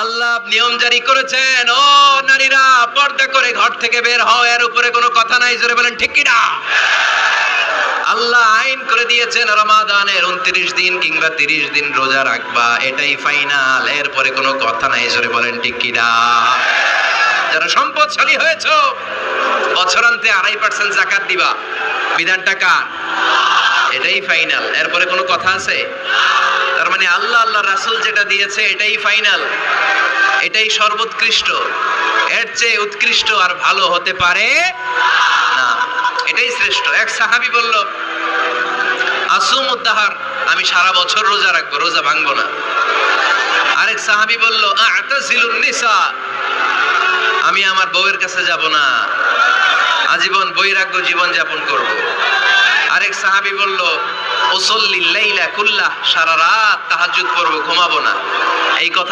আল্লাহ নিয়ম জারি করেছেন, ও নারীরা পর্দা করে ঘর থেকে বের হও, এর উপরে কোনো কথা নাই। জোরে বলেন ঠিক কি না? আল্লাহ আইন করে দিয়েছেন রমাদানের 29 দিন কিংবা 30 দিন রোজা রাখবা, এটাই ফাইনাল, এরপরে কোনো কথা নাই। জোরে বলেন ঠিক কি না? যারা সম্পদশালী হয়েছো, বছরান্তে 2.5% যাকাত দিবা, বিধানটা কার? এটাই ফাইনাল, এরপরে কোনো কথা আছে? তার মানে আল্লাহ আল্লাহ রাসূল যেটা দিয়েছে এটাই ফাইনাল, এটাই সর্বোৎকৃষ্ট, এর চেয়ে উৎকৃষ্ট আর ভালো হতে পারে না, এটাই শ্রেষ্ঠ। এক সাহাবী বলল, আসুমুদ্দাহার, আমি সারা বছর রোজা রাখবো, রোজা ভাঙবো না। আরেক সাহাবী বলল, আ'তাজিলুন নিসা, আমি আমার বউয়ের কাছে যাব না, আজীবন বৈরাগ্য জীবন যাপন করব। আরেক সাহাবী বলল, উসল্লিল লাইলা কুল্লাহ, সারা রাত তাহাজ্জুদ পড়ব, ঘুমাবো না। এই কথা